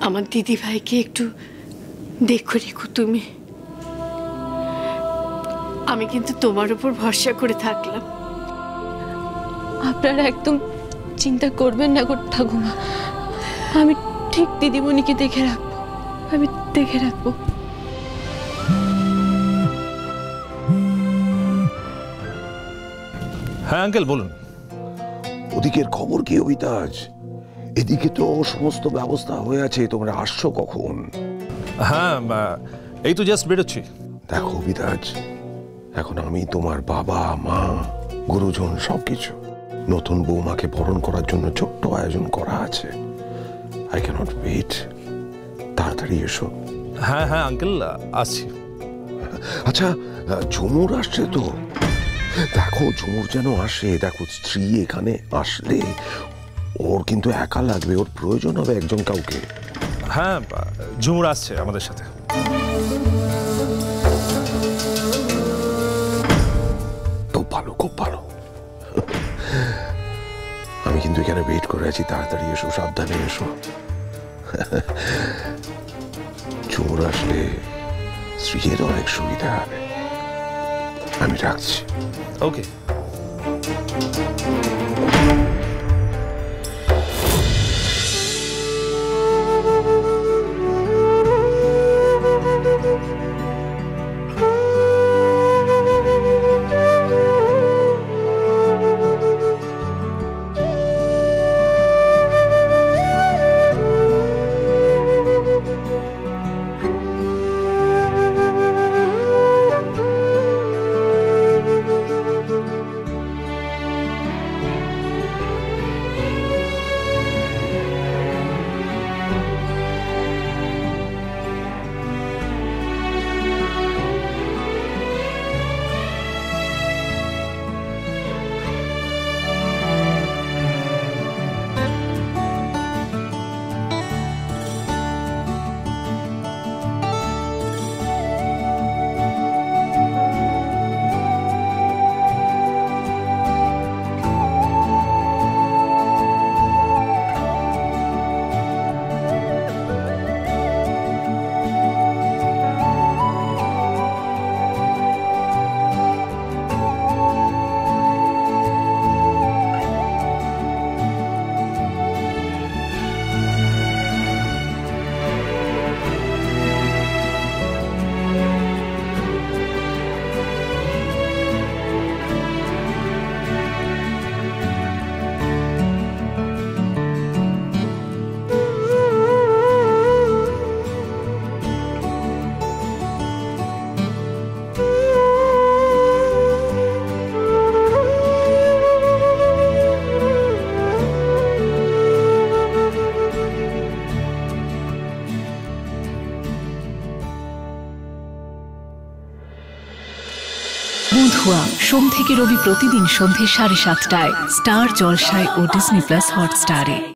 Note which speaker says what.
Speaker 1: আমার দিদি ভাইকে একটু দেখো রেখো তুমি। আমি কিন্তু তোমার উপর ভরসা করে থাকলাম।
Speaker 2: আপনারা একদম চিন্তা করবেন না গো ঠাকুমা, আমি ঠিক দিদিমণিকে দেখে রাখবো, আমি দেখে রাখবো।
Speaker 3: হ্যাঁ আঙ্কেল বলুন।
Speaker 4: ওদিকের খবর কি অভিতাজ? এদিকে তো সমস্ত ব্যবস্থা হয়ে আছে, তোমরা আসছো কখন?
Speaker 3: হ্যাঁ এই তো জাস্ট বেরোচ্ছি।
Speaker 4: দেখো অভিতাজ, এখন আমি তোমার বাবা মা গুরুজন সবকিছু, নতুন বৌমাকে বরণ করার জন্য ছোট্ট আয়োজন করা আছে। আই ক্যানট ওয়েট, তাড়াতাড়ি এসো।
Speaker 3: হ্যাঁ হ্যাঁ আঙ্কেল আসছি।
Speaker 4: আচ্ছা ঝুমুর আসছে তো, দেখো ঝুমুর যেন আসে। দেখো স্ত্রী এখানে আসলে ওর কিন্তু একা লাগবে, ওর প্রয়োজন হবে একজন কাউকে।
Speaker 3: হ্যাঁ ঝুমুর আসছে আমাদের সাথে।
Speaker 4: খুব ভালো খুব ভালো। আমি কিন্তু এখানে ওয়েট করে আছি, তাড়াতাড়ি এসো, সাবধানে এসো। ঝুমুর আসলে স্ত্রীর অনেক সুবিধা হবে। আমি রাখছি।
Speaker 3: ওকে।
Speaker 5: বন্ধুয়া সোম থেকে রবি প্রতিদিন সন্ধ্যে 7:30টায় স্টার জলসায় ও ডিজনি প্লাস হটস্টারে।